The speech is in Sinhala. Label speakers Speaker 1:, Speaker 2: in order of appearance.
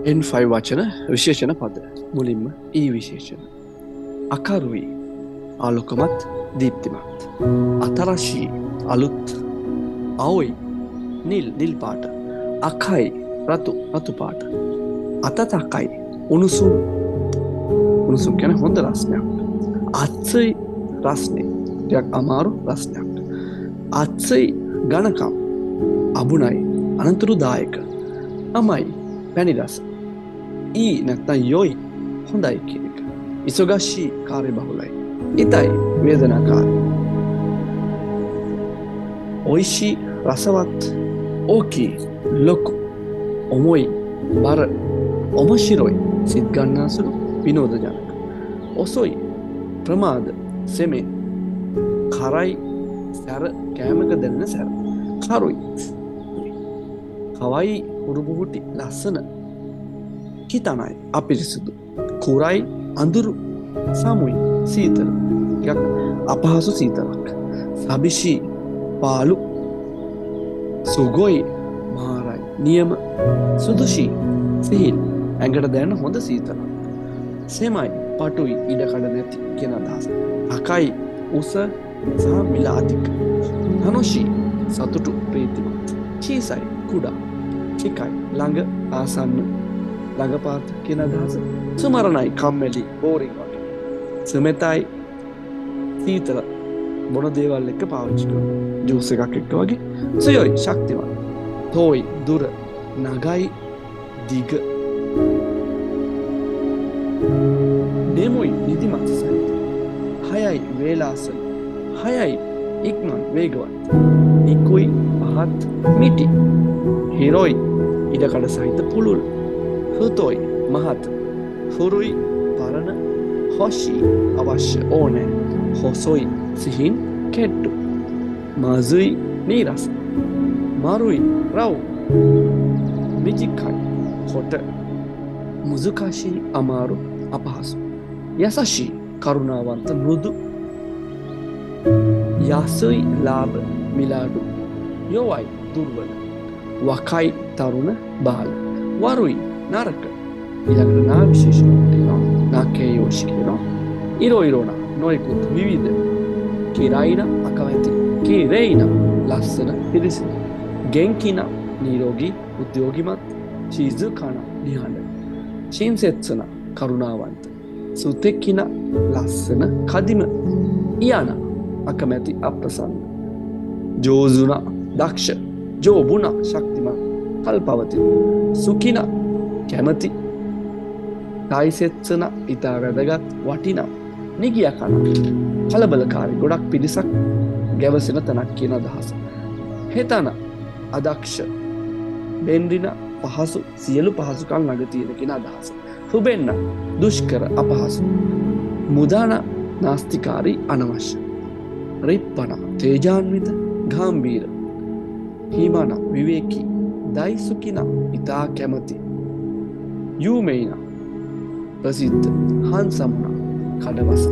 Speaker 1: N5 වචන විශේෂණ පද. මුලින්ම ඊ විශේෂණ. අකරුයි ආලෝකමත් දීප්තිමත්. අතරශී අලුත්. අවයි නිල් පාට. අකයි රතු පාට. අතතකයි උණුසුම් කියන හොඳ රස්නයක්. අත්සයි රස්නේ ටිකක් අමාරු රස්නයක්. අත්සයි ගණකම් අබුණයි අනතුරුදායක. අමයි පැණි රස. ඊ නැත්නම් යොයි හොඳයි කියන එක. ඉසොගashii කාර්යබහුලයි. ඉතයි වේදනාකාරී. ඔයිෂි රසවත්. ඕකි ලොකු. ඔමොයි බර. ඔමශිරොයි සිත් ගන්නාසුළු විනෝදජනක. ඔසොයි ප්‍රමාද සෙමෙන්. කරයි සැර කෑමක දැනෙන සැර. කරුයි කවයි උරුබුහුටි ලස්සන. කිතනයි අපිරිසුදු. කුරයි අඳුරු. සමුයි සීතල ටිකක් අපහසු සීතලක්. සබිෂි පාලු. සුගොයි මාරයි නියම. සුදුෂි සිහින් ඇඟට දැනෙන හොඳ සීතලක්. සෙමයි පටුයි ඉඩකඩ නැති කියන අදහස. අකයි උස සහ මිල අධික. ධනුෂි සතුටු ප්‍රීතිමත්. චීසයි කුඩා. චිකයි ළඟ ආසන්න ළඟපාත කියන අදහස. සුමරණයි කම්මැලි බෝරින් වගේ. සුමෙතයි සීතල බොන දේවල් එක්ක පාවිච්චි කරන ජූස් එකක් එක්ක වගේ. සයොයි ශක්තිමත්. තෝයි දුර. නගයි දිග. නෙමුයි නිදිමත් සහිත. හයයි වේලාසන. හයයි ඉක්මන් වේගවත්. නිකුයි පහත් මිටි. හිරොයි ඉඩකඩ සහිත පුළුල්. හුතොයි මහත්. හුරුයි පරණ. හොෂි අවශ්‍ය ඕනෑ. හොසොයි සිහින් කෙට්ටු. මසුයි නීරස. මරුයි රව්. මිජිකයි හොට. මුසුකාශී අමාරු අපහසු. යසෂී කරුණාවන්ත මෘදු. යසුයි ලාභ මිලාඩු. යොවයි දුර්වල. වකයි තරුණ බාල. වරුයි නරක. ඊළඟට නා විශේෂණ තියෙනවා. නාකේ යෝෂි කියනවා. ඉරෝන නොයිකුත් විවිධ. කිරයින අකමැති. කිරේන ලස්සන පිරිසිදු. ගෙන්කින නිරෝගී උද්‍යෝගිමත්. ශීසුකන නිහඬ. ශින්සෙත්සන කරුණාවන්ත. සුතෙක්කින ලස්සන කදිම. ඉයන අකමැති අප්‍රසන්න. ජෝසුන දක්ෂ. ජෝබුන ශක්තිමත් කල්පවති. සුකින කැමති. ටයිසෙත්සන ඉතා වැදගත් වටිනා. නිගියකන කලබලකාරී ගොඩක් පිරිසක් ගැවසෙන තැනක් කියන අදහස. හෙතන අදක්ෂ. බෙන්රින පහසු සියලු පහසුකම් ළඟ තියෙන කියන අදහස. හුබෙන්න දුෂ්කර අපහසු. මුදාන නාස්තිකාරී අනවශ්‍ය. රිප්පන තේජාන්විත ගාම්භීර. හිමන විවේකී. දයිසුකින ඉතා කැමති. යූමේන ප්‍රසිද්ධ. හන්සමුණ කඩවස.